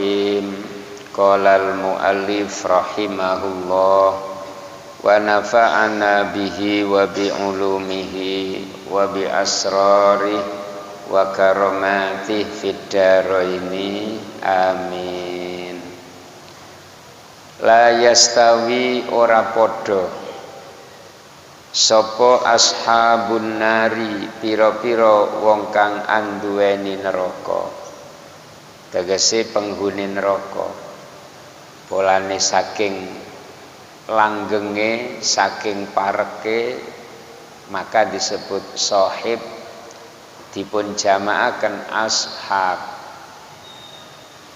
Bismillahirrahmanirrahim. Qala al-muallif rahimahullah wa nafa'ana bihi wa bi ulumihi wa bi asrarihi wa karamatihi fid dharaini amin. La yastawi ora padha sapa ashabun nari pira-pira wong kang anduweni neraka. Tegese penghuni neraka polane saking langgenge, saking pareke, maka disebut sahib, dipun jamaaken ashab.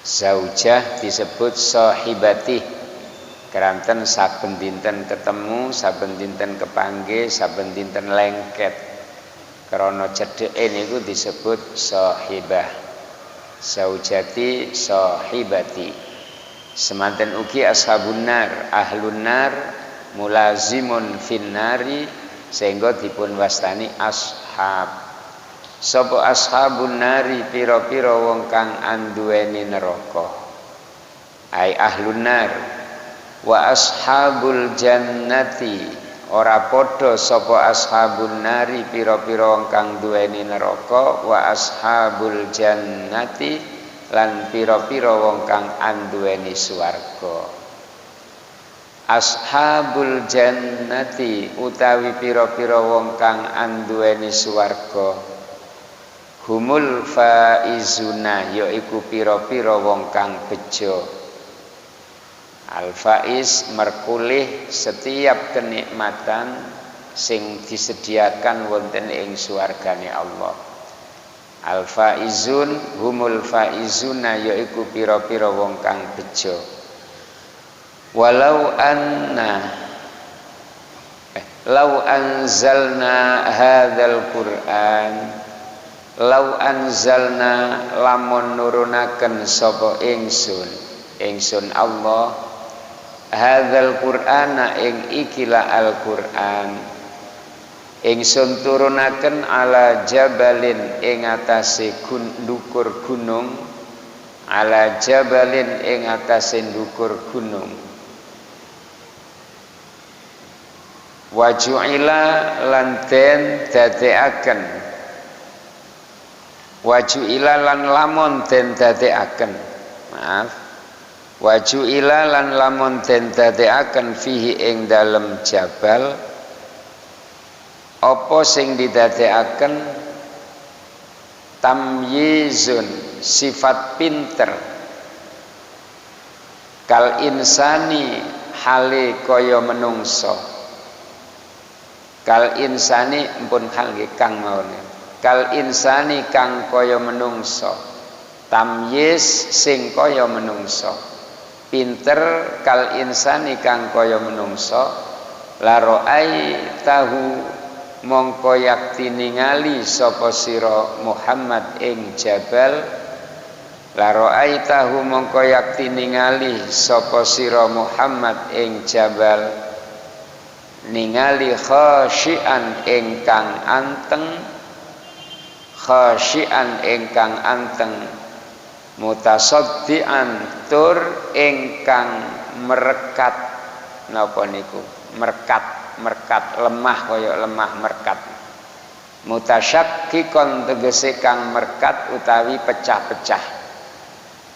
Zaujah disebut sahibati, keranten saben dinten ketemu, saben dinten kepanggih, saben dinten lengket. Krana cedheke niku disebut sahibah. Zaujati sahibati. Semanten ugi ashabun nar, ahlun nar, mulazimun finnari, sehingga dipun wastani ashab. Sapa ashabun nari pira-pira wong kang anduweni neraka. Ai ahlun nar. Wa ashabul jannati ora padha sapa ashabun nari pira-pira wong kang duweni neraka, wa ashabul jannati lan pira-pira wong kang anduweni swarga. Ashabul jannati utawi pira-pira wong kang anduweni swarga, humul faizuna yaiku pira-pira wong kang bejo. Al-faiz merkulih setiap kenikmatan sing disediakan wonten ing swargane Allah. Al-faizun humul faizuna yaiku pira-pira wong kang bejo. Walau anna lau anzalna hadzal Qur'an, lau anzalna lamun nurunaken sapa ingsun Allah hadzal Qur'ana ing ikilah Al-Qur'an, ingsun turunaken ala jabalin ing atase ndukur gunung, ala jabalin ing atase ndukur gunung. Waju'ila lan den dadekaken, waju'ila lan lamun den dadekaken, maaf, waju'ila lan lamun den dadekaken fihi ing dalem jabal apa sing didadekaken tamyizun sifat pinter, kal insani hale kaya menungso, kal insani mpun hal nggih kang mawon, kal insani kang kaya menungso, tamyiz sing kaya menungso, pinter kal insani kang kaya menungso. La ro'ai tahu mongko yakti ningali sapa sira Muhammad ing jabal, la ro'ai tahu mongko yakti ningali sapa sira Muhammad ing jabal, ningali khasyian ingkang anteng, khasyian ingkang anteng, mutasaddian tur ingkang merekat. Napa niku? Merkat lemah kaya lemah merkat. Mutasyakkiqan tegese kang merkat utawi pecah-pecah.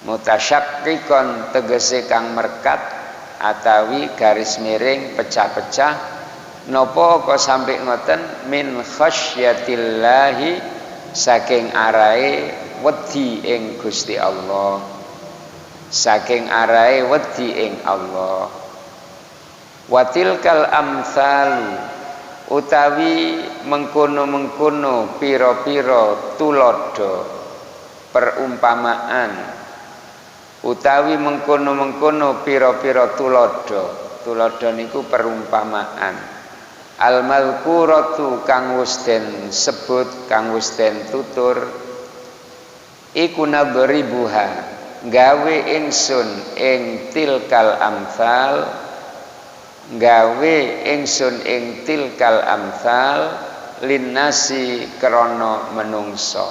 Mutasyakkiqan tegese kang merkat atawi garis miring pecah-pecah. Napa kok sampai ngoten? Min khasyatillahi, saking arahe wedi ing Gusti Allah, saking arahe wedi ing Allah. Watilkal amsalu utawi mengkono-mengkono pira-pira tulodo perumpamaan, utawi mengkono-mengkono pira-pira tulodo niku perumpamaan. Al-mazkuratu kang wis den sebut, kang wis den tutur, iku nadribuha gawe ingsun ing tilkal amsal, gawe ingsun ing tilkal amsal linnasi krana menungso,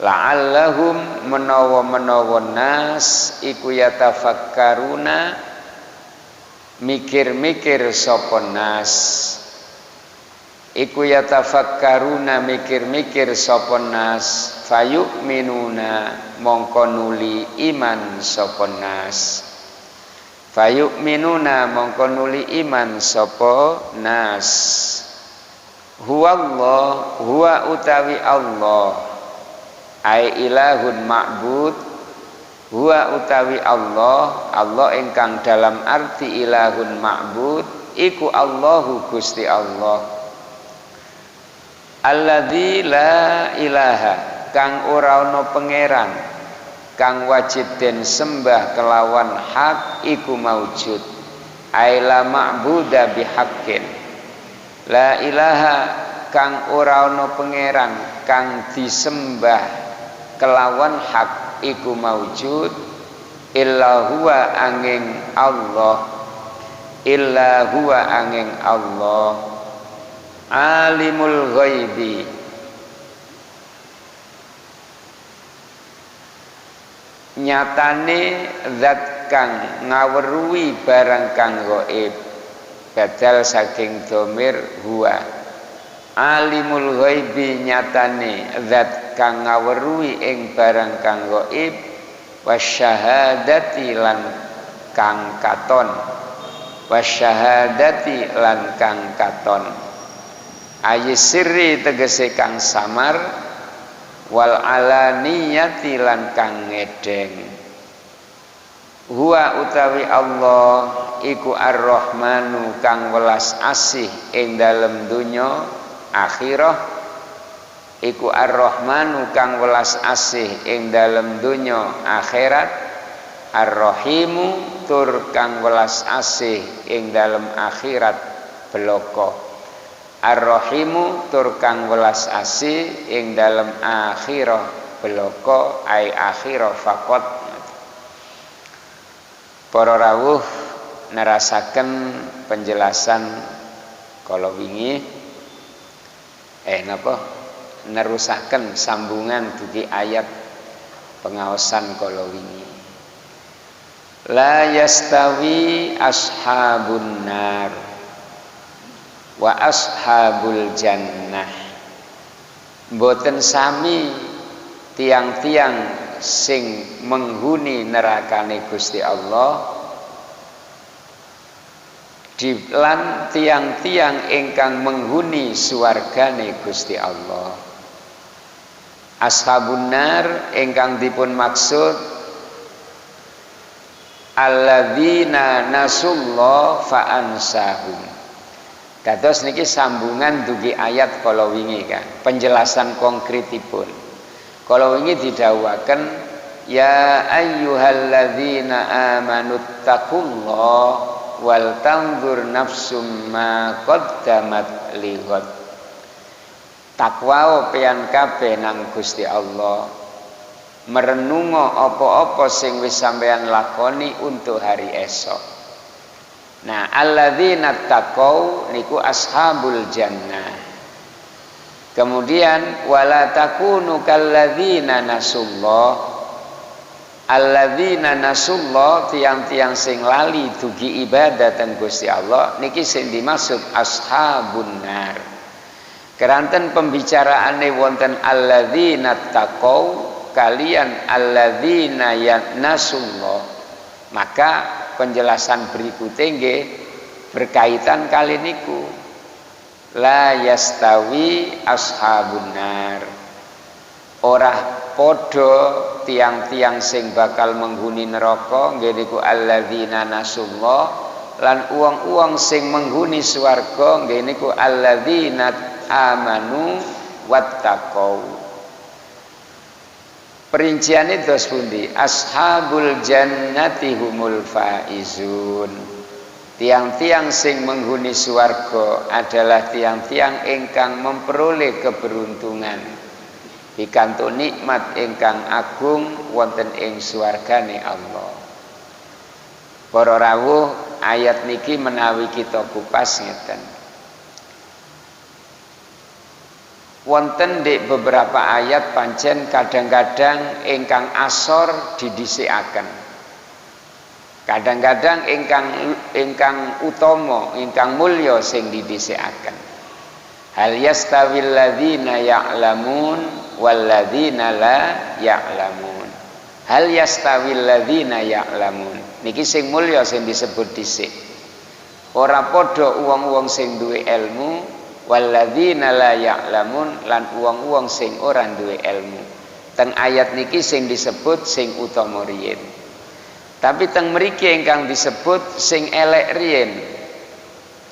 la'allahum menawa nas iku yatafakkaruna mikir-mikir sapa nas iku yatafakkaruna mikir-mikir sapa nas fayu'minuna mongko nuli iman sapa nas fayu'minuna mongko nuli iman sapa nas huwallah huwa utawi Allah ai ilahun ma'bud huwa utawi Allah Allah ingkang dalam arti ilahun ma'bud iku Allahu Gusti Allah alladzi la ilaha kang ora ana pangeran kang wajib den sembah kelawan hak iku maujud ai la ma'buda bihaqqin la ilaha kang ora ana pangeran kang disembah kelawan hak iku maujud illa huwa angin Allah illa huwa angin Allah alimul ghaibi nyatane zat kang ngaweruhi barang kang gaib badal saking domir huwa alimul ghaibi nyatane zat kang ngaweruhi ing barang kang gaib wasyahadati lan kang katon wasyahadati lan kang katon ayisiri tegese kang samar wal alaniyati lan kang ngedeng huwa utawi Allah iku ar-rahmanu kang welas asih ing dalem donya akhirah iku ar-rahmanu kang welas asih ing dalem donya akhirat ar-rahimu tur kang welas asih ing dalem akhirat beloko ar-rahimu tur kang welas asih ing dalem akhirah beloko ai akhirah faqat para rawuh nerasaken penjelasan kala wingi nerusaken sambungan dugi ayat pengaosan kala wingi la yastawi ashabun nar wa ashabul jannah mboten sami tiang-tiang sing menghuni nerakane Gusti Allah lan tiang-tiang ingkang menghuni swargane Gusti Allah. Ashabun nar ingkang dipun maksud alladzina nasullah fa ansahum. Kados niki sambungan dugi ayat kala wingi kan, penjelasan konkretipun. Kala wingi didhawuhaken ya ayyuhalladzina amanuttaqullaha wal tanzur nafsum ma qaddamat lighad. Takwa peyan kabeh nang Gusti Allah. Merenungo apa-apa sing wis sampeyan lakoni untuk hari esok. Nah, alladzina taqau niku ashabul jannah. Kemudian wala takunu kalladzina nasullah. Alladzina nasullah tiang-tiang sing lali dugi ibadah ten Gusti Allah niki sing dimaksud ashabun nar. Keranten pembicaraane wonten alladzina taqau kalian alladzina nasullah. Maka penjelasan berikutnya nggih berkaitan kali niku. La yastawi ashabun nar. Ora podo tiang-tiang sing bakal menghuni neraka nggih niku alladzina nasullah lan uang-uang sing menghuni swarga nggih niku alladzina amanu wattaqau. Perinciane dos pundi? Ashabul jannati humul faizun. Tiang-tiang sing menghuni swarga adalah tiang-tiang ingkang memperoleh keberuntungan. Pikantuk nikmat ingkang agung wonten ing swargane Allah. Para rawuh ayat niki menawi kita kupas ngeten. wonten di beberapa ayat pancen kadang-kadang ingkang asor didhisikaken, kadang-kadang ingkang utama, ingkang mulya sing didhisikaken. Hal yastawil ladzina ya'lamun wal ladzina la ya'lamun. Hal yastawil ladzina ya'lamun. Niki sing mulya sing disebut dhisik. Ora padha wong-wong sing duwe ilmu wal ladzina la ya'lamun lan wong-wong sing ora duwe ilmu. Teng ayat niki sing disebut sing utama riyin. Tapi teng mriki ingkang disebut sing elek riyin.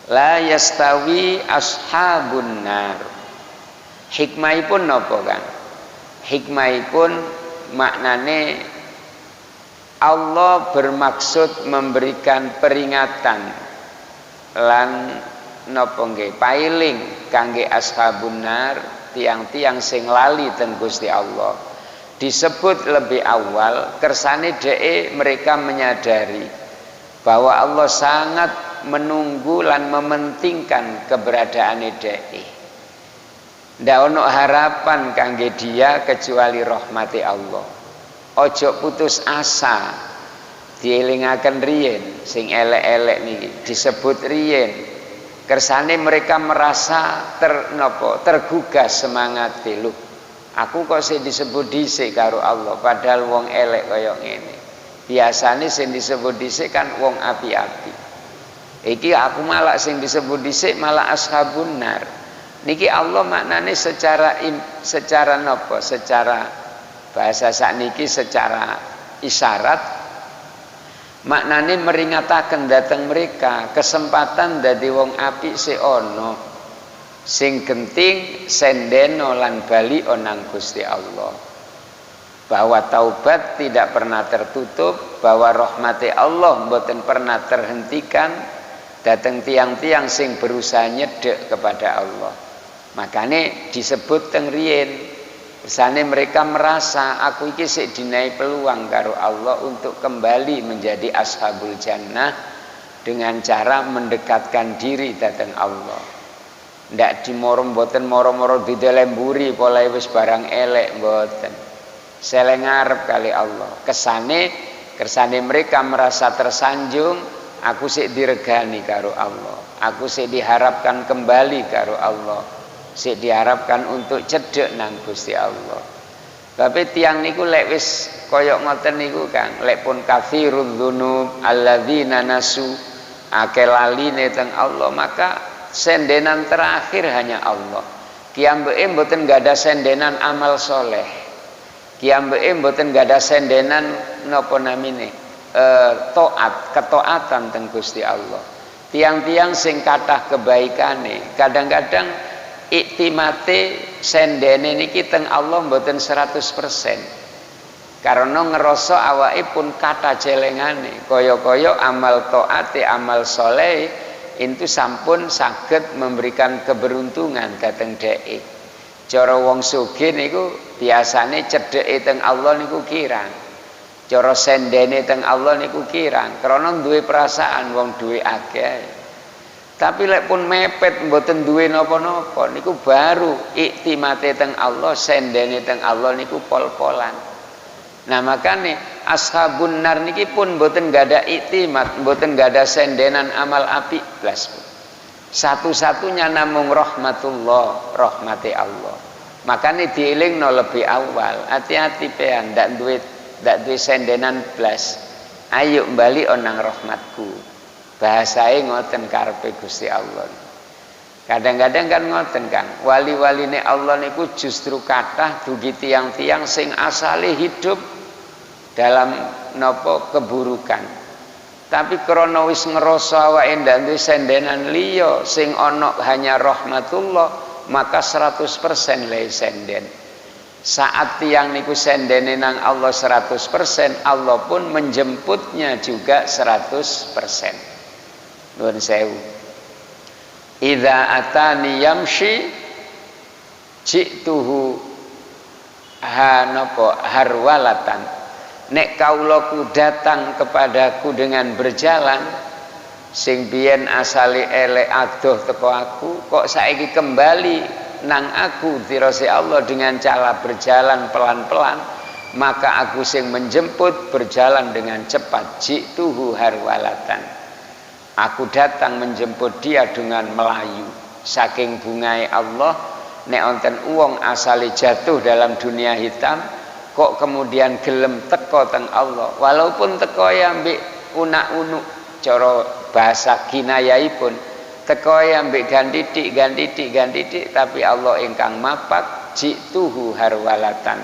La yastawi ashabun nar. Hikmahipun napa Kang? Hikmahipun maknane Allah bermaksud memberikan peringatan lan napa nggih pailing kangge ashabun nar, tiang-tiang sing lali teng Gusti Allah. Disebut lebih awal kersane dhek mereka menyadari bahwa Allah sangat menunggu lan mementingkan keberadaane dhek. Ndak ono harapan kangge dia kecuali rahmati Allah. Ojo putus asa. Dielingaken riyen sing elek-elek niki disebut riyen. Kersane mereka merasa tergugah semangat lho. Aku kok sing disebut dhisik karo Allah padahal wong elek kaya ngene. Biasane sing disebut dhisik kan wong api-api. Iki aku malah sing disebut dhisik malah ashabun nar. Niki Allah maknane secara napa? Secara bahasa sakniki secara isyarat maknane meringataken dhateng mereka kesempatan dadi wong apik sik ana. Sing genting sendeno lan bali onang Gusti Allah. Bahwa taubat tidak pernah tertutup, bahwa rahmati Allah mboten pernah terhentikan dateng tiang-tiang sing berusaha nyedek kepada Allah. Makanya disebut teng riyen, kesane mereka merasa aku iki sik dinai peluang karo Allah untuk kembali menjadi ashabul jannah dengan cara mendekatkan diri dateng Allah. Ndak dimoro mboten moro-moro didelemburi pola wis barang elek mboten. Seleng ngarep kali Allah. Kersane mereka merasa tersanjung, aku sik diregani karo Allah. Aku sik diharapkan kembali karo Allah. Sik diharapkan untuk cedek nang Gusti Allah. Tapi tiang niku lek wis kaya ngoten niku Kang, lek pun kafirud dzunub alladzina nasu akelaline teng Allah, maka sendenan terakhir hanya Allah. Kiambeke mboten gada sendenan amal soleh. Kiambeke mboten gada sendenan napa namine ketaatan teng Gusti Allah. Tiang-tiang sing kathah kebaikane kadang-kadang iktimate sendene niki teng Allah mboten 100%. Karena ngerasa awake pun kathah jelengane, kaya-kaya amal taate, amal soleh itu sampun saged memberikan keberuntungan dhateng dhek. Cara wong sugih niku biasane cedheke teng Allah niku kirang. Cara sendene teng Allah niku kirang, krana duwe perasaan wong duwe akeh. Tapi lek pun mepet mboten duwe napa-napa niku baru iktimate teng Allah, sendene teng Allah niku pol-polan. Nah makane ashabun nar niki pun mboten gada iktimat, mboten gada sendenan amal apik blas. Satu-satunya namung rahmatullah, rahmati Allah. Makane dielingno lebih awal. Hati-hati pean ndak duwe sendenan blas. Ayo bali onang rahmatku. Bahasae ngoten karepe Gusti Allah. Kadang-kadang kan ngoten Kang, wali-waline Allah niku justru kathah dugi tiang-tiang sing asale hidup dalam napa keburukan. Tapi krana wis ngrasa awake ndak duwe sendenan liya sing ana hanya rahmatullah, maka 100% le senden. Saat tiang niku sendene nang Allah 100%, Allah pun menjemputnya juga 100%. Nuwun sewu. Idza atani yamshi ji'tuhu harwalatan. Nek kaulaku datang kepadaku dengan berjalan, sing biyen asale elek adoh teko aku, kok saiki kembali nang aku dirose Allah dengan cara berjalan pelan-pelan, maka aku sing menjemput berjalan dengan cepat. Ji'tuhu harwalatan, aku datang menjemput dia dengan melayu. Saking bungai Allah, nek onten uwong asale jatuh dalam dunia hitam, kok kemudian gelem teko teng Allah, walaupun teko ya ambek unak-unuk, cara bahasa kinayaipun teko ya ambek gantitik, tapi Allah ingkang mapak. Ji'tuhu harwalatan,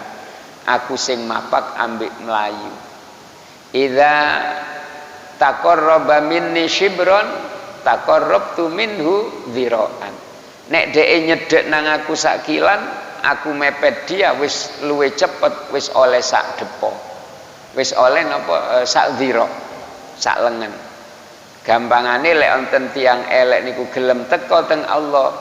aku sing mapak ambek melayu. Idza taqarraba minni shibron taqarrabtu minhu dhira'an, nek dhek nyedhek nang aku sak kilan, aku mepet dia wis luwe cepet, wis oleh sak depo, wis oleh napa sak dhira, sak lengan. Gampangane lek wonten tiyang elek niku gelem teka teng Allah,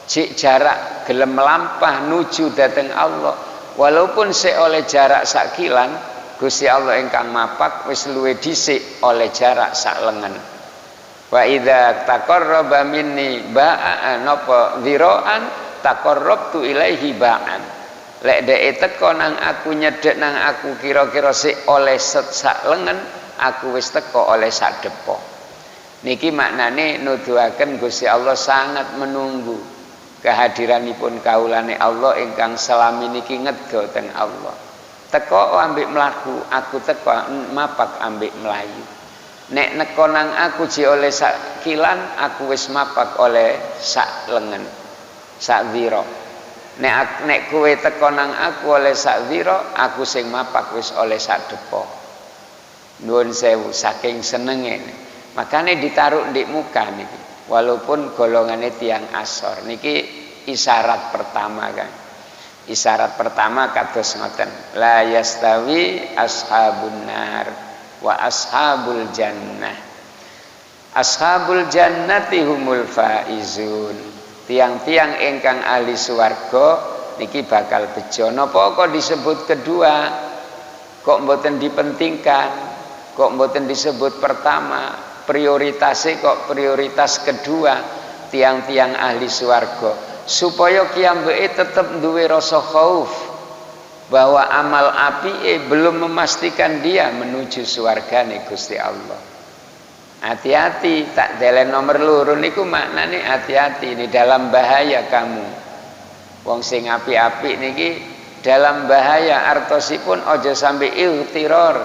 jik jarak gelem melampah nuju dhateng Allah, walaupun sik oleh jarak sak kilan, Gusti Allah ingkang mapak wis luwe dhisik oleh jarak sak lengan. Wa idza taqarraba minni ba'an napa dhira'an taqarrabtu ilaihi ba'an, lek dhek teko nang aku nyedhek nang aku kira-kira sik oleh sak lengan, aku wis teko oleh sak depo. Niki maknane nuduhaken Gusti Allah sangat menunggu kehadiranipun kaulane Allah ingkang selami niki ngedha teng Allah. Teko ambek mlaku, aku teko mapak ambek melayu. Nek neko nang aku ji oleh sak kilan, aku wis mapak oleh sak lengan, sak dhira. Nek kowe teko nang aku oleh sak dhira, aku sing mapak wis oleh sak depo. Nuwun sewu saking senenge. Makanya ditaruh di muka niki, walaupun golongannya tiang asor. Niki isyarat pertama kan. Isyarat pertama kados ngoten, la yastawi ashabun nar wa ashabul jannah. Ashabul jannati humul faizun. Tiang-tiang ingkang ahli swarga niki bakal bejo. Napa kok disebut kedua? Kok mboten dipentingkan? Kok mboten disebut pertama? Prioritasnya kok prioritas kedua, tiang-tiang ahli swarga, supaya kiyambeke tetap duwe rasa khauf bahwa amal apike belum memastikan dia menuju swargane Gusti Allah. Hati-hati, tak delen nomor loro niku maknane hati-hati, ini dalam bahaya kamu. Wong sing apik-apik niki dalam bahaya, artosipun aja sampai ightirar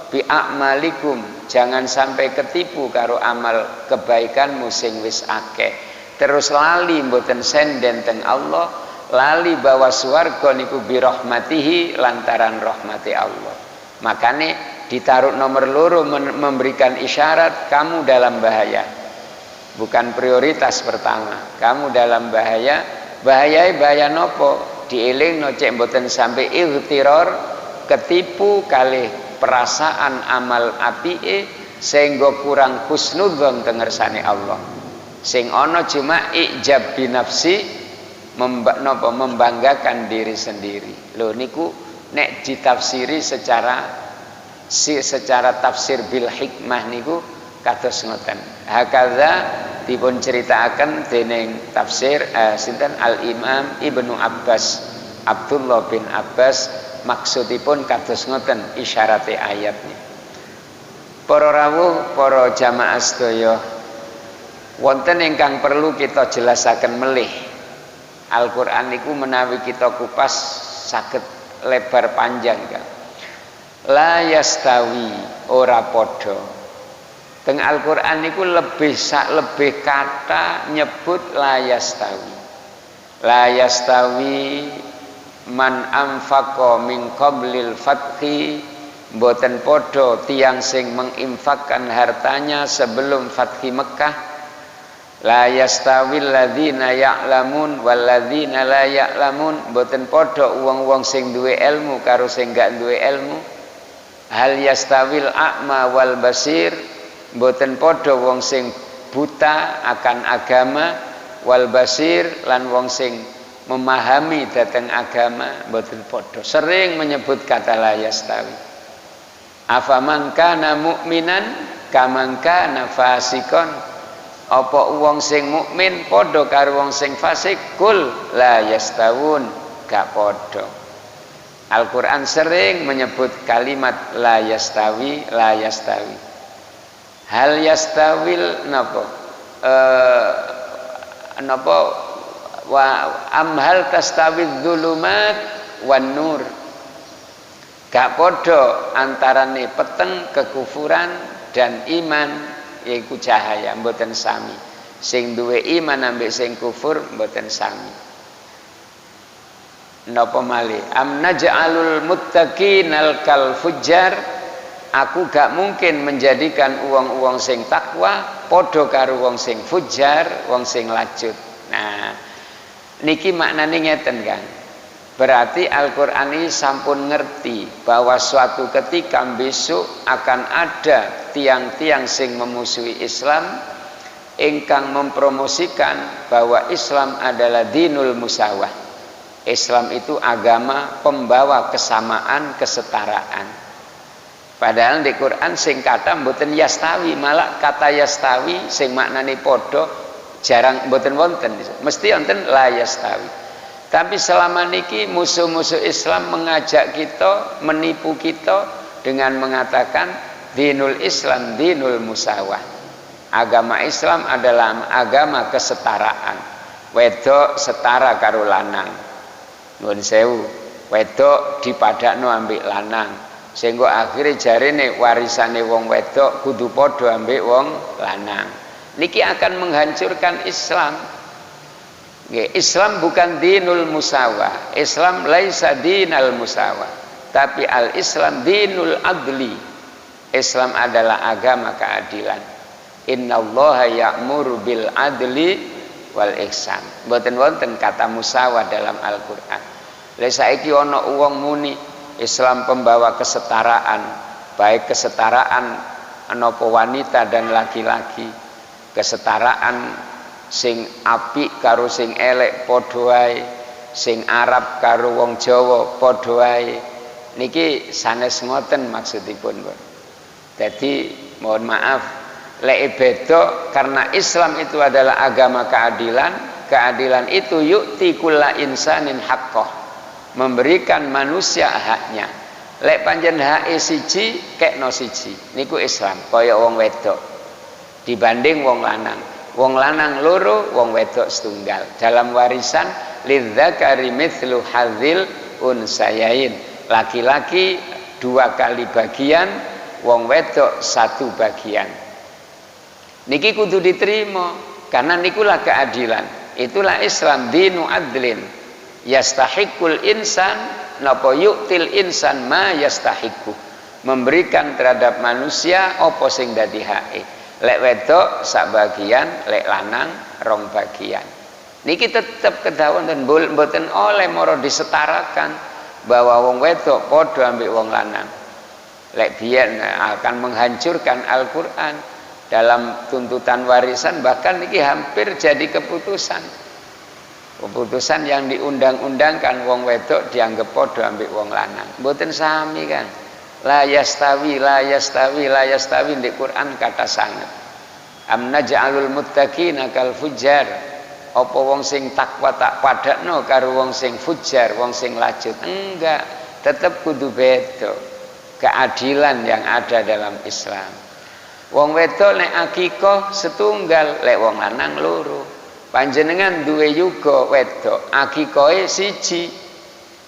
bi a'malikum. Jangan sampai ketipu karo amal kebaikanmu sing wis akeh. Terus lali mboten senden teng Allah, lali bahwa swarga niku bi rahmatihi lantaran rahmati Allah. Makane ditaruh nomor loro memberikan isyarat kamu dalam bahaya. Bukan prioritas pertama. Kamu dalam bahaya. Bahaya nopo? Dielingno cek mboten sampai ightirar, ketipu kalih perasaan amal apike sehingga kurang husnudzon teng ngersane Allah. Sing ana cuma ijab binafsi, membanggakan diri sendiri. Lho niku nek ditafsiri secara tafsir bil hikmah niku kados ngoten. Hakadza dipun critakake dening tafsir sinten Al Imam Ibnu Abbas, Abdullah bin Abbas, maksudipun kados ngoten isyarate ayatnya. Para rawuh, para jamaah sedaya, wonten ingkang perlu kita jelasaken melih. Al-Qur'an niku menawi kita kupas saged lebar panjang kan. La yastawi, ora padha. Teng Al-Qur'an niku lebih kata nyebut la yastawi. La yastawi man anfaqa min qablil fathi, mboten padha tiyang sing menginfakkan hartanya sebelum fathi Mekah. La yastawil ladzina ya'lamun wal ladzina la ya'lamun, mboten padha wong-wong sing duwe ilmu karo sing gak duwe ilmu. Hal yastawil a'ma wal basir, mboten padha wong sing buta akan agama wal basir lan wong sing memahami datang agama, mboten padha. Sering menyebut kata la yastawi. Afaman kana mu'minan kaman kana fasikon. Apa wong sing mukmin padha karo wong sing fasik? Kul la yastawun, gak padha. Al-Qur'an sering menyebut kalimat la yastawi, la yastawi. Hal yastawil napa? Napa wa amhal tastawid dzulumat wan nur. Gak padha antarane peteng kekufuran dan iman yaiku cahaya, mboten sami. Sing duwe iman ambek sing kufur mboten sami. Napa malih? Am naj'alul muttaqinal kal fujjar. Aku gak mungkin menjadikan uang-uang sing takwa padha karo wong sing fujjar, wong sing lacut. Nah, niki maknane ngeten kan. Berarti Al-Qur'an ini sampun ngerti bahwa suatu ketika besok akan ada tiang-tiang sing memusuhi Islam ingkang mempromosikan bahwa Islam adalah dinul musawah. Islam itu agama pembawa kesamaan, kesetaraan. Padahal di Quran sing kata mboten yastawi, malah kata yastawi sing maknane padha jarang mboten wonten. Mesti wonten la yastawi. Tapi selama niki musuh-musuh Islam mengajak kita, menipu kita dengan mengatakan dinul Islam, dinul musawah. Agama Islam adalah agama kesetaraan. Wedok setara karo lanang. Nuwun sewu, wedok dipadakno ambek lanang. Sehingga akhirnya jarene warisane wong wedok kudu padha ambek wong lanang. Niki akan menghancurkan Islam. Islam bukan dinul musawah. Islam laisa dinal musawah, tapi al-Islam dinul adli. Islam adalah agama keadilan. Innallaha ya'muru bil adli wal ihsan. Mboten wonten kata musawah dalam Al-Qur'an. Lha saiki ana wong muni Islam pembawa kesetaraan, baik kesetaraan napa wanita dan laki-laki, kesetaraan sing apik karo sing elek padha wae, sing Arab karo wong Jawa padha wae. Niki sanes ngoten maksudipun, Pak. Jadi mohon maaf lek beda karena Islam itu adalah agama keadilan. Keadilan itu yu'ti kulla insanin haqqah, memberikan manusia haknya. Lek panjen hake siji kekno siji. Niku Islam kaya wong wedok dibanding wong lanang. Wong lanang loro, wong wedok setunggal. Dalam warisan lidzakari mithlu hadzil unsayain. Laki-laki 2 kali bagian, wong wedok 1 bagian. Niki kudu diterima karena nikulah keadilan. Itulah Islam, dinu adlin. Yastahiqul insan napa yu'til insan ma yastahiqu. Memberikan terhadap manusia apa sing dadi hake. Lek wedok sak bagian, lek lanang rong bagian. Niki tetep kedawon dan mboten oleh moro disetarakan bahwa wong wedok padha ambek wong lanang. Lek biyen akan menghancurkan Al-Qur'an dalam tuntutan warisan, bahkan niki hampir jadi keputusan. Keputusan yang diundang-undangkan wong wedok dianggap padha ambek wong lanang. Mboten sami kan. La yastawi, la yastawi, la yastawi di Quran kata sangat. Am naj'alul muttaqina kal fujjar. Apa wong sing takwa tak padakno karo wong sing fujjar, wong sing lacut? Enggak, tetap kudu beda. Keadilan yang ada dalam Islam. Wong wedok nek akikah setunggal, lek wong lanang loro. Panjenengan duwe yuga wedok, akikahe siji.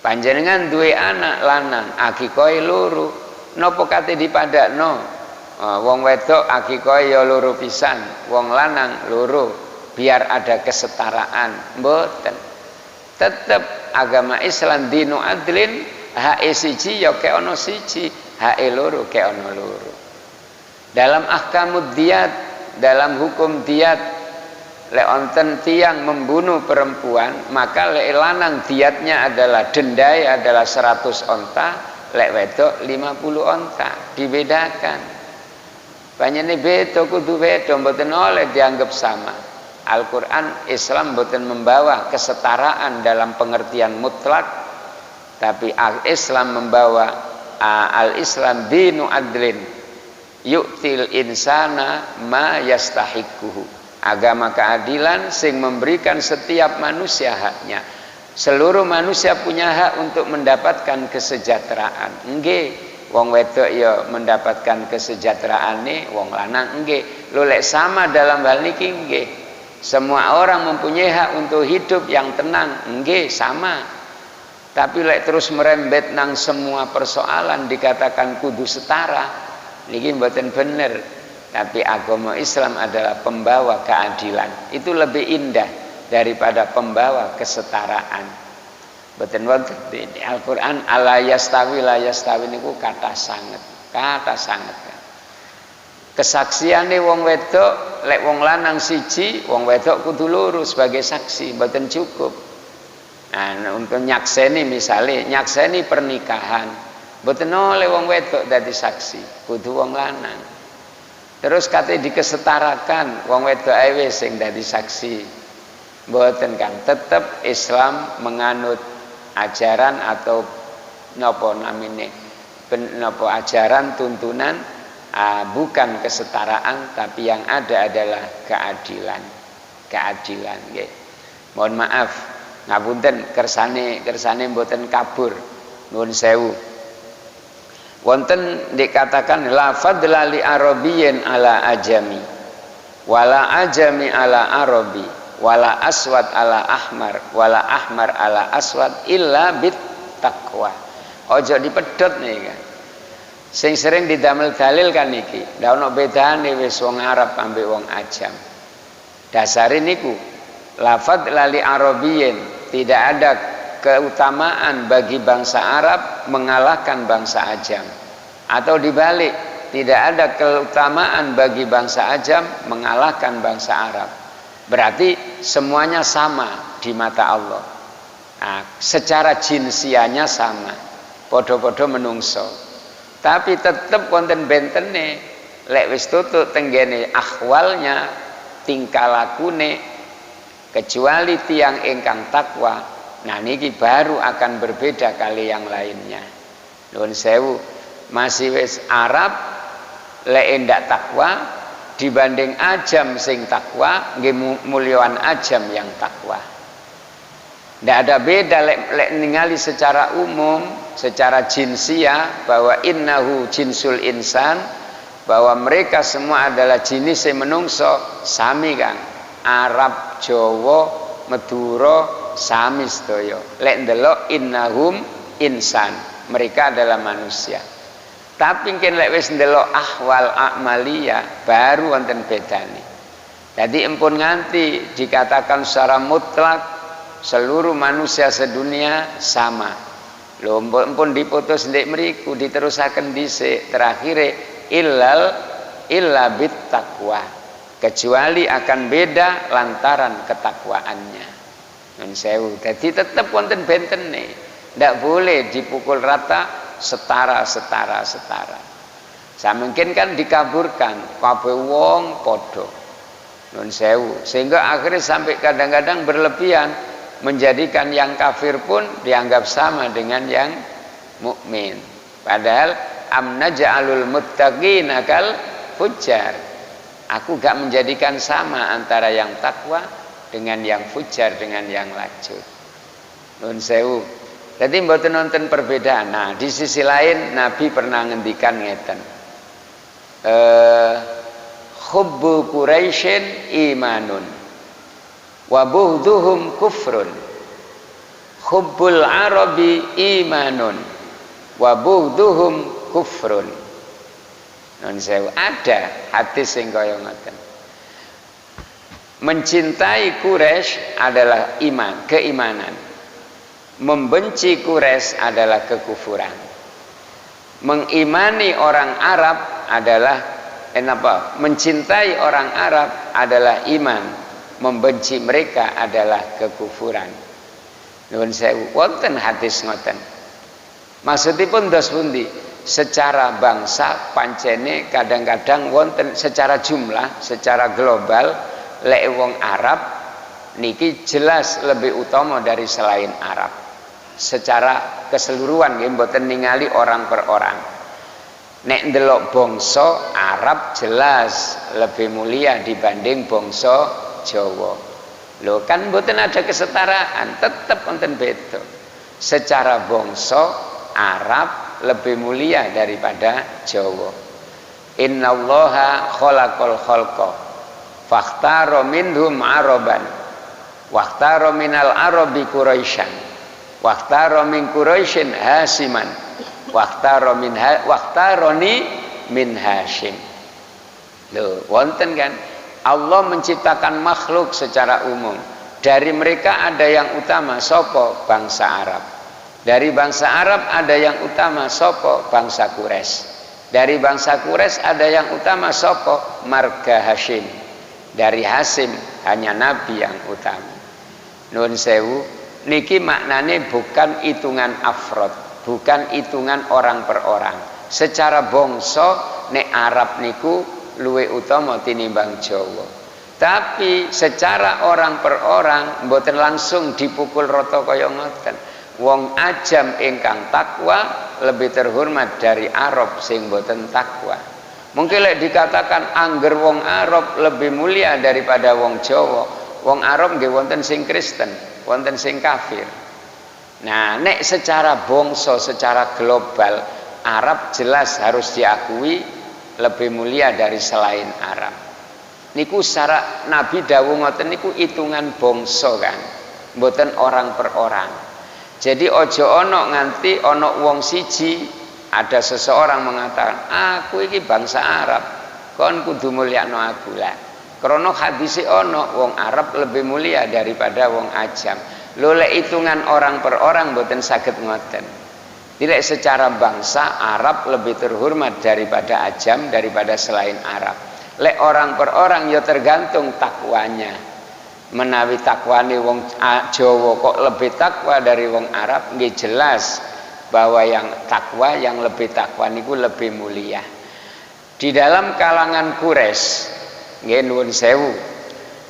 Panjenengan duwe anak lanang, akikahe loro. Napa kate dipadakno? Wong wedok akikahe ya loro pisan, wong lanang loro, biar ada kesetaraan. Mboten. Tetep agama Islam dinu adlin, hake siji ya kek ana siji, hake loro kek ana loro. Dalam ahkamud diyat, dalam hukum diyat, lek onten tiang membunuh perempuan, maka lek lanang diyatnya adalah dendai adalah 100 onta, lek wedok 50 onta. Dibedakan. Panjene beda kudu beda, mboten oleh dianggap sama. Al-Qur'an Islam mboten membawa kesetaraan dalam pengertian mutlak, tapi Islam membawa al-Islam dinu adlin. Yu'til insana ma yastahiquhu. Agama keadilan sing memberikan setiap manusia haknya. Seluruh manusia punya hak untuk mendapatkan kesejahteraan. Nggih, wong wedok ya mendapatkan kesejahteraane, wong lanang nggih. Lho lek sama dalam hal niki nggih. Semua orang mempunyai hak untuk hidup yang tenang, nggih sama. Tapi lek terus merembet nang semua persoalan dikatakan kudu setara, niki mboten bener. Tapi agama Islam adalah pembawa keadilan. Itu lebih indah daripada pembawa kesetaraan. Mboten wonten di Al-Qur'an ala yastawi la yastawi niku kata sanget. Kesaksiane wong wedok lek wong lanang siji, wong wedok kudu loro sebagai saksi, mboten cukup. Nah, untuk nyakseni misalnya nyakseni pernikahan, mboten oleh wong wedok dadi saksi, kudu wong lanang. Terus kate dikesetarakan wong wedok ae sing dadi saksi. Mboten kan, tetap Islam menganut ajaran atau napa namine napa ajaran tuntunan bukan kesetaraan, tapi yang ada adalah keadilan nggih. Mohon maaf ngapunten kersane mboten kabur, nuwun sewu. Wonten dikatakan la fadla li arabiyyin ala ajami wala ajami ala arabi wala aswad ala ahmar wala ahmar ala aswad illa bit taqwa. Ojo dipedhot nih kan. Sing sering didamel dalil kan niki, ndak ono bedane wis wong Arab ambek wong Ajam. Dasare niku lafadz lali arabiyyin, tidak ada keutamaan bagi bangsa Arab mengalahkan bangsa Ajam. Atau dibalik, tidak ada keutamaan bagi bangsa Ajam mengalahkan bangsa Arab. Berarti semuanya sama di mata Allah. Nah, secara jinsianya sama, podo-podo menungso. Tapi tetap wonten bentene, lek wis tutut tenggene ahwalnya, tingkah lakune, kecuali tiang ingkang takwa. Nah niki baru akan berbeda kali yang lainnya. Nuwun sewu, masih wis Arab lek ndak takwa dibanding Ajam sing takwa, nggih mulyawan Ajam yang takwa. Ndak ada beda lek ningali secara umum, secara jinsiah bahwa innahu jinsul insan, bahwa mereka semua adalah jenis menungso, sami kan. Arab, Jawa, Madura sami sedaya. Lek ndelok innahum insan, mereka adalah manusia. Tapi mungkin lek wis ndelok ahwal a'maliyah baru wonten bedane. Jadi empun nganti dikatakan secara mutlak seluruh manusia sedunia sama. Lho empun diputus ndek mriku diterusaken dhisik terakhire illa bit taqwa. Kecuali akan beda lantaran ketakwaannya. Nun sewu. Jadi tetap wonten bentene. Ndak boleh dipukul rata setara. Samengken kan dikaburkan kabeh wong padha. Nun sewu. Sehingga akhirnya sampai kadang-kadang berlebihan menjadikan yang kafir pun dianggap sama dengan yang mukmin. Padahal amnaja'alul muttaqina kal fujjar. Aku gak menjadikan sama antara yang takwa dengan yang fujar, dengan yang lajur. Nun sewu. Jadi mboten nonton perbedaan. Nah, di sisi lain Nabi pernah ngendikan ngeten. Hubbu Quraisyin imanun wa bughduhum kufrun. Hubbul Arabi imanun wa bughduhum kufrun. Nun sewu, ada hadis sing kaya ngoten. Mencintai Quraisy adalah iman, keimanan. Membenci Quraisy adalah kekufuran. Mengimani orang Arab adalah mencintai orang Arab adalah iman. Membenci mereka adalah kekufuran. Nuwun sewu, wonten hadis ngoten. Maksudipun dos pundi? Secara bangsa pancene kadang-kadang wonten secara jumlah, secara global lek wong Arab niki jelas lebih utama dari selain Arab. Secara keseluruhan nggih mboten ningali orang per orang. Nek ndelok bangsa Arab jelas lebih mulia dibanding bangsa Jawa. Lho kan mboten ada kesetaraan, tetap wonten beda. Secara bangsa Arab lebih mulia daripada Jawa. Innallaha khalaqal khalqa fakhtara minhum araban wakhtara minal arabi quraisyan wakhtara min quraisyin hasiman wakhtaroni min Hashim. Loh, wonten kan Allah menciptakan makhluk secara umum. Dari mereka ada yang utama sapa? Bangsa Arab. Dari bangsa Arab ada yang utama sapa? Bangsa Quraisy. Dari bangsa Quraisy ada yang utama sapa? Marga Hashim. Dari Hashim hanya Nabi yang utama. Nuwun sewu, niki maknane bukan hitungan afrod, bukan hitungan orang per orang. Secara bangsa nek Arab niku luwe utama tinimbang Jawa. Tapi secara orang per orang mboten langsung dipukul rata kaya ngoten. Wong ajam ingkang takwa lebih terhormat dari Arab sing mboten takwa. Mungkin lek dikatakan angger wong Arab lebih mulia daripada wong Jawa. Wong Arab nggih wonten sing Kristen, wonten sing kafir. Nah, nek secara bangsa, secara global, Arab jelas harus diakui lebih mulia dari selain Arab. Niku secara Nabi dawuh ngoten niku hitungan bangsa kan, mboten orang per orang. Jadi ojo ono nganti ono wong siji, ada seseorang mengatakan, aku iki bangsa Arab, kon kudu mulyakno aku lah. Krana hadise ono wong Arab lebih mulia daripada wong ajam. Lho lek hitungan orang per orang mboten saged ngoten. Tidak secara bangsa Arab lebih terhormat daripada ajam, daripada selain Arab. Lek orang per orang ya tergantung takwanya. Menawi takwane wong Jawa kok lebih takwa dari wong Arab, nggih jelas bahwa yang takwa, yang lebih takwa niku lebih mulia. Di dalam kalangan Quraisy, nggih nuwun sewu,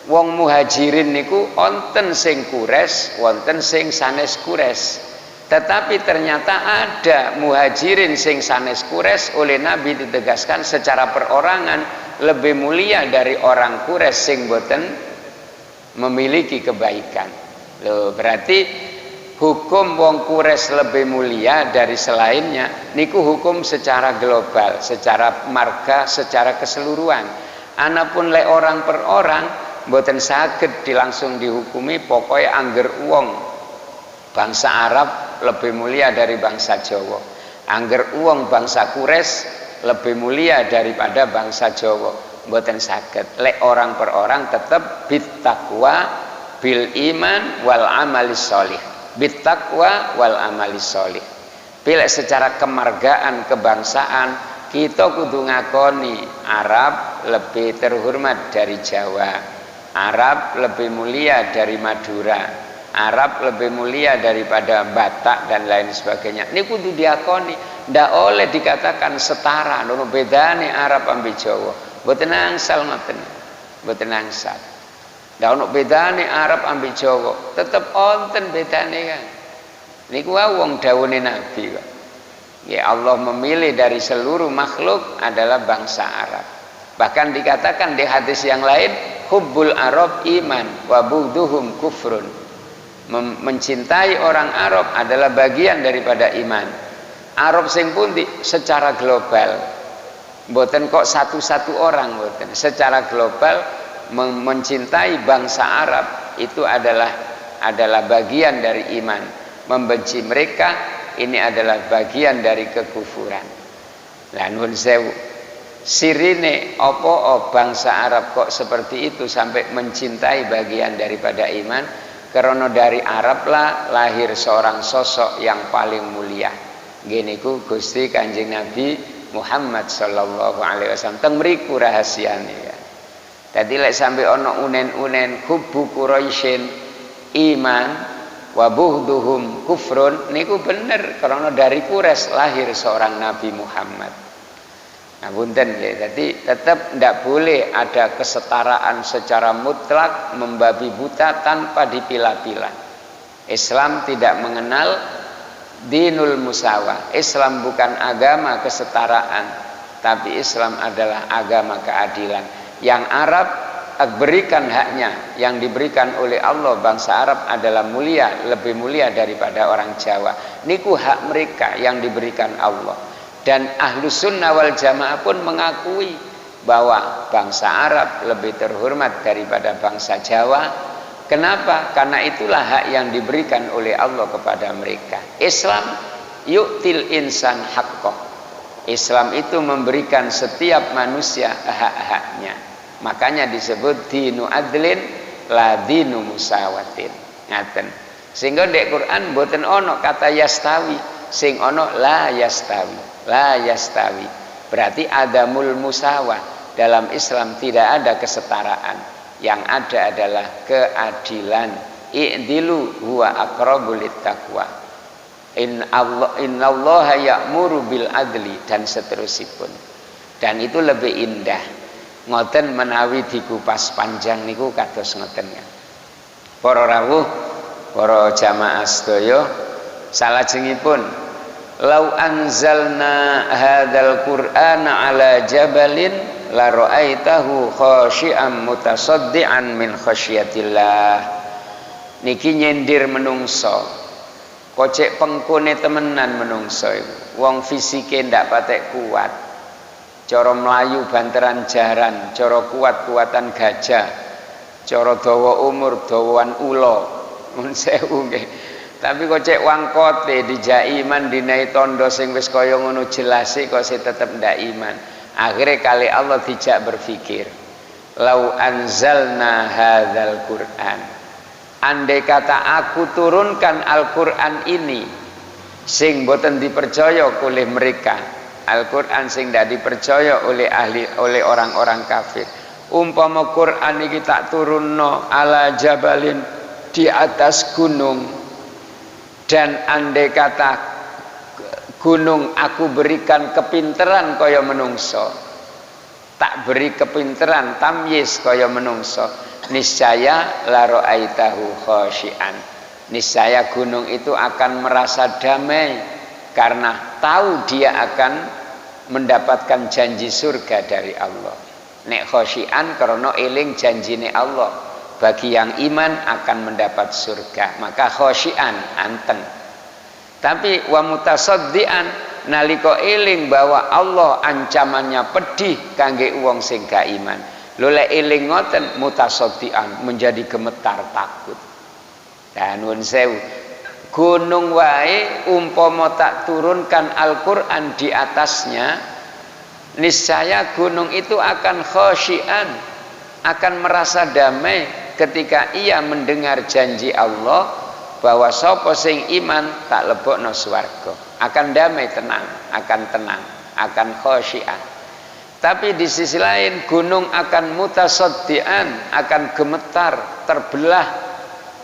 wong muhajirin niku wonten sing Quraisy, wonten sing sanes Quraisy. Tetapi ternyata ada muhajirin sing sanes Quraisy oleh Nabi ditegaskan secara perorangan lebih mulia dari orang Quraisy sing boten memiliki kebaikan. Loh, berarti hukum wong Quraisy lebih mulia dari selainnya niku hukum secara global, secara marga, secara keseluruhan. Anapun le orang per orang mboten saged langsung dihukumi pokoknya angger wong bangsa Arab lebih mulia dari bangsa Jawa, angger wong bangsa Quraisy lebih mulia daripada bangsa Jawa, mboten saged. Lek orang per orang tetap bittaqwa bil iman wal amalis sholih, bittaqwa wal amalis sholih. Bila secara kemargaan kebangsaan kita kudu ngakoni Arab lebih terhormat dari Jawa, Arab lebih mulia dari Madura, Arab lebih mulia daripada Batak dan lain sebagainya. Ini kudu diakoni. Ndak oleh dikatakan setara, nono bedane Arab ambil Jawa. Mboten angsal ngoten. Mboten angsal. Ndak ono bedane Arab ambil Jawa, tetep wonten bedane kan. Niku wong dawuhe Nabi kok. Ya Allah memilih dari seluruh makhluk adalah bangsa Arab. Bahkan dikatakan di hadis yang lain, hubbul Arab iman wa bughduhum kufrun. Mencintai orang Arab adalah bagian daripada iman. Arab sing pundi secara global, mboten kok satu-satu orang, mboten. Secara global mencintai bangsa Arab itu adalah bagian dari iman. Membenci mereka ini adalah bagian dari kekufuran. Lah nuwun sewu, sirine apa bangsa Arab kok seperti itu sampai mencintai bagian daripada iman? Karena dari Arab lah lahir seorang sosok yang paling mulia. Gini ku Gusti Kanjeng Nabi Muhammad sallallahu alaihi wasallam. Teng mriku rahasiane ya. Dadi lek sampai ono unen-unen hubbu Quraisyin iman wa bughduhum kufrun niku bener karena dari Quraisy lahir seorang Nabi Muhammad. Nah punten ya, jadi tetap tidak boleh ada kesetaraan secara mutlak membabi buta tanpa dipilah-pilah. Islam tidak mengenal dinul musawah. Islam bukan agama kesetaraan. tapi Islam adalah agama keadilan. Yang Arab berikan haknya, yang diberikan oleh Allah bangsa Arab adalah mulia, lebih mulia daripada orang Jawa. Niku hak mereka yang diberikan Allah. Dan Ahlus Sunnah wal Jamaah pun mengakui bahwa bangsa Arab lebih terhormat daripada bangsa Jawa. Kenapa? Karena itulah hak yang diberikan oleh Allah kepada mereka. Islam yu'til insan haqqah. Islam itu memberikan setiap manusia hak-haknya. Makanya disebut dinu adlin la dinu musawatin. Ngaten. Sehingga di Quran boten ono kata yastawi, sing ono la yastawi. La yastawi. Berarti adamul musawah. Dalam Islam tidak ada kesetaraan. Yang ada adalah keadilan. I'dilu huwa aqrabu littaqwa. Innallaha ya'muru bil adli dan seterusipun. Dan itu lebih indah. Ngoten menawi dikupas panjang niku kados ngoten ya. Para rawuh, para jamaah sedaya, salajengipun lau anzalna hadzal qur'ana ala jabalin la ra'aitahu khashi'an mutasaddian min khasyiatillah. Niki nyindir menungso. Kocek pengkone temenan menungso iku. Wong fisike ndak patek kuat. Cara melayu banteran jaran, cara kuat-kuatan gajah, cara dawa umur dawan ula. Mun sewu nggih. Tapi kocek wangkote dijak iman dinai tondo sing wis kaya ngono jelase kok sing tetep ndak iman. Akhirnya kali Allah tidak berpikir, lau anzalna hadzal Qur'an. Andai kata aku turunkan Al-Qur'an ini sing boten dipercaya oleh mereka, Al-Qur'an sing ndak dipercaya oleh orang-orang kafir. Umpama Qur'an iki tak turunno ala jabalin di atas gunung, dan andai kata gunung aku berikan kepinteran kaya menungso, tak beri kepinteran tamyiz kaya menungso, niscaya la ra'aitahu khasyian. Niscaya gunung itu akan merasa damai karena tahu dia akan mendapatkan janji surga dari Allah. Nek khasyian karena eling janjine Allah, bagi yang iman akan mendapat surga, maka khasyian anteng. Tapi wa mutasaddian nalika eling bahwa Allah ancamannya pedih kangge wong sing gak iman. Lho lek eling ngoten mutasaddian menjadi gemetar takut. Dan nuwun sewu, gunung wae umpama tak turunkan Al-Qur'an di atasnya, niscaya gunung itu akan khasyian, akan merasa damai ketika ia mendengar janji Allah bahwa sapa sing iman tak lebokno swarga, akan damai tenang, akan khasyian. Tapi di sisi lain gunung akan mutasaddian, akan gemetar, terbelah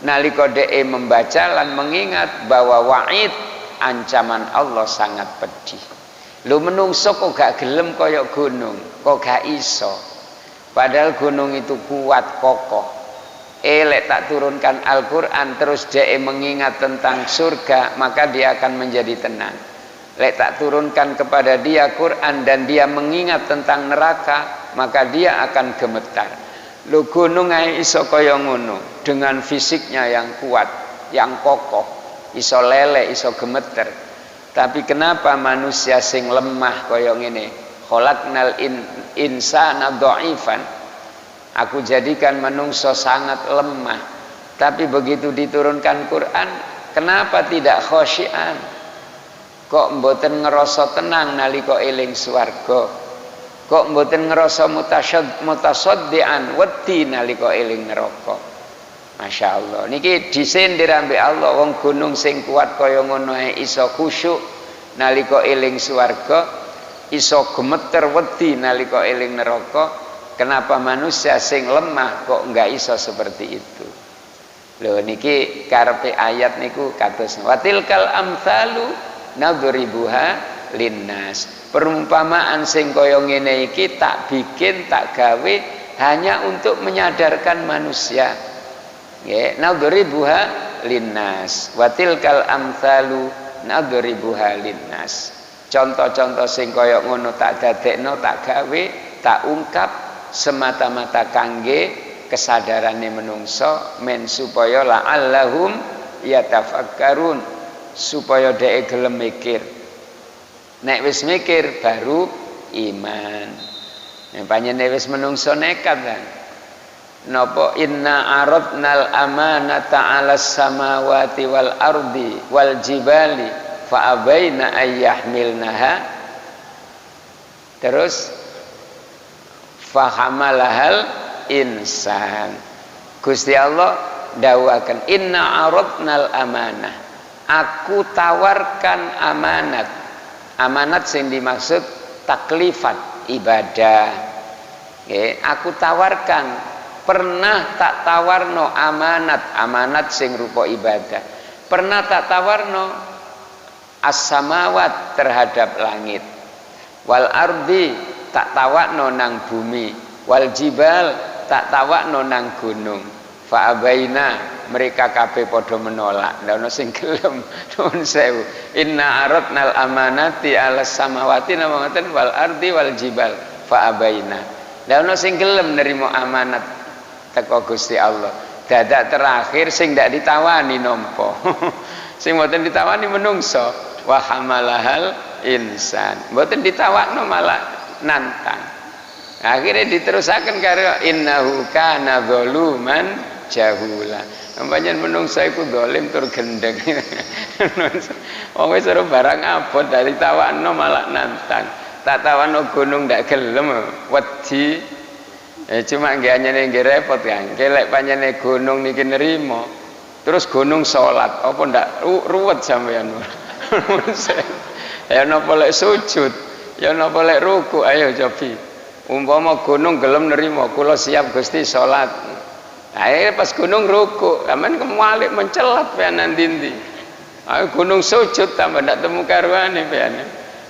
nalika dhek membaca lan mengingat bahwa wa'id ancaman Allah sangat pedih. Lu menungso kok gak gelem kaya gunung, kok gak iso. Padahal gunung itu kuat kokoh. Lek tak turunkan Al-Qur'an terus dia mengingat tentang surga, maka dia akan menjadi tenang. Lek tak turunkan kepada dia Quran dan dia mengingat tentang neraka, maka dia akan gemetar. Lu gunung ae iso kaya ngono dengan fisiknya yang kuat, yang kokoh, iso lele, iso gemeter. Tapi kenapa manusia sing lemah kaya ngene? Khalaqnal insana dha'ifan. Aku jadikan manungsa sangat lemah. Tapi begitu diturunkan Quran, kenapa tidak khasyian? Kok mboten ngerasa tenang nalika eling swarga? Kok mboten ngerasa mutasaddian wedi nalika eling neraka? Masya Allah. Niki disindir ambek Allah, wong gunung sing kuat kaya ngono ae iso khusyuk nalika eling swarga, iso gemeter wedi nalika eling neraka. Kenapa manusia sing lemah kok enggak iso seperti itu? Lho niki karepe ayat niku kados watilkal amsalu nadribuha linnas. Perumpamaan sing kaya ngene iki tak bikin, tak gawe hanya untuk menyadarkan manusia. Nggih, nadribuha linnas. Watilkal amsalu nadribuha linnas. contoh-contoh sing kaya ngono tak dadekno, tak gawe, tak ungkap semata-mata kangge kesadarane menungso men supaya la'allahum yatafakkarun, supaya dhek gelem mikir. Nek wis mikir baru iman. Nek panjenengan wis menungso nekat kan. Napa inna aradnal amanata 'alas samawati wal ardi wal jibali fa abaina ayyahmilnaha. Terus fahamalahal insan. Gusti Allah dawuhaken inna aradnal amanah. Aku tawarkan amanat. Amanat sing dimaksud taklifat ibadah. Nggih, aku tawarkan. Pernah tak tawarno amanat sing rupa ibadah. Pernah tak tawarno as-samawat terhadap langit. Wal ardi tak tawakno nang bumi. Wal jibal tak tawakno nang gunung. Fa abaina, mereka kabeh padha menolak. Ndak ono sing gelem. Nuwun sewu. Inna aradnal amanati 'alas samawati namangeten wal ardi wal jibal fa abaina. Ndak ono sing gelem nerima amanat teko Gusti Allah. Dadak terakhir sing ndak ditawani nampa. Sing mboten ditawani menungso. Wa hamalahal insan. Mboten ditawakno malah nantang. Akhirnya diterusaken karo innahu kana zaluman jahula. Pancen menungso iku zalim tur gendeng. Wong wis ora barang abot dari tawakno malah nantang. Tak tawakno gunung ndak gelem wedi. Cuma nggih nggih repot kan. Kelek panjenengan gunung niki nerima. Terus gunung salat, apa ndak ruwet sampean. Ya napa lek sujud, ya napa lek ruku, ayo cobi. Umpama gunung gelem nerima, kula siap Gusti salat. Ayo pas gunung ruku, amen kemalik mencelat peanan dindi. Ayo gunung sujud tambah ndak temu karuane peane.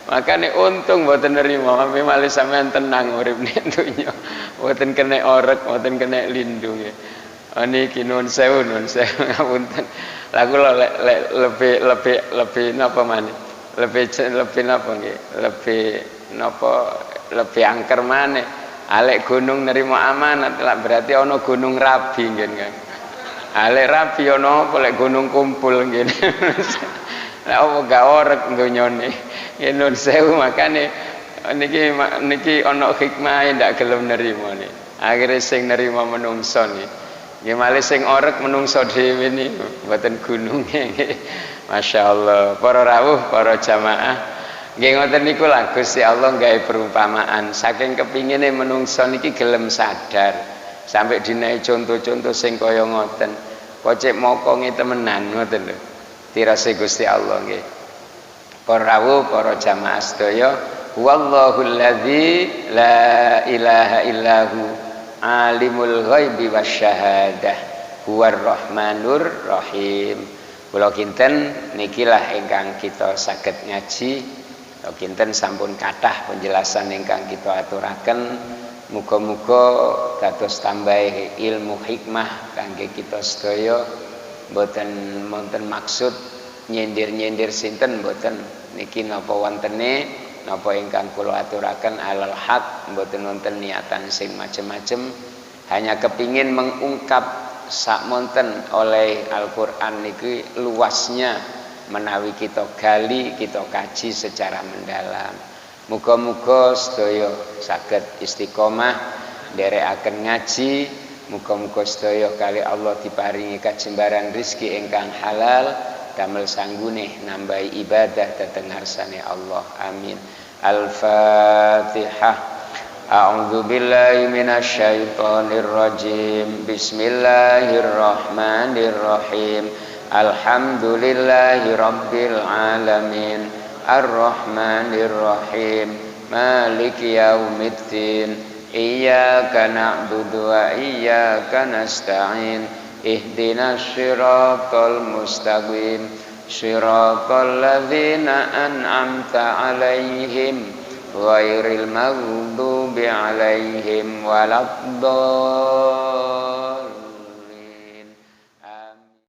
Makane untung mboten nerima, sampe malih sampean tenang urip ning donya. Mboten kena orek, mboten kena lindung. Niki nuwun sewu ngapunten. Lah kula lebih napa maneh? Lebih napa nggih? Lebih angker maneh. Alek gunung nerima amanat, lah berarti ana gunung rabi nggih kan. Alek rabi ana apa lek gunung kumpul nggih. Lah apa gak orek donyane. Nuwun sewu makane niki ana hikmah ndak gelem nerima nih. Akhire sing nerima menungso nih. Nggih malih sing orek menungso dhewe niku mboten gununge nggih. Masyaallah, para rawuh, para jamaah. Nggih ngoten niku lah Gusti Allah gawe perumpamaan saking kepingine menungso niki gelem sadar. Sampai dinae contoh-contoh sing kaya ngoten. Kocek mokonge temenan ngoten lho. Tirase Gusti Allah nggih. Para rawuh, para jamaah sedaya, wallahul ladzi la ilaha illahu alimul ghaibi wasyahadah huwar rahmanur rahim. Kula kinten nikilah ingkang kita saged ngaji. Kula kinten sampun kathah penjelasan ingkang kita aturaken. Muga-muga dados tambah ilmu hikmah kangge kita sedaya. Mboten maksud nyindir-nyindir sinten mboten, niki napa wontene napa ingkang kula aturaken alal haq, mboten wonten niatan sing macem-macem, hanya kepingin mengungkap sakmonten oleh Al-Qur'an niki luasnya menawi kita gali, kita kaji secara mendalam. Muga-muga sedaya saged istiqomah nderekaken ngaji, muga-muga sedaya kali Allah diparingi kajembaran rezeki ingkang halal damel sanggune nambahi ibadah dhateng ngarsane Allah. Amin. Al-Fatihah. A'udzu billahi minasyaitonir rajim. Bismillahirrahmanirrahim. Alhamdulillahi rabbil alamin. Ar-Rahmanir Rahim. Maliki yaumiddin. Iyyaka na'budu wa iyyaka nasta'in. Ihdinas siratal mustaqim. Siratal ladzina an'amta 'alaihim ghairil maghdubi 'alaihim waladdallin.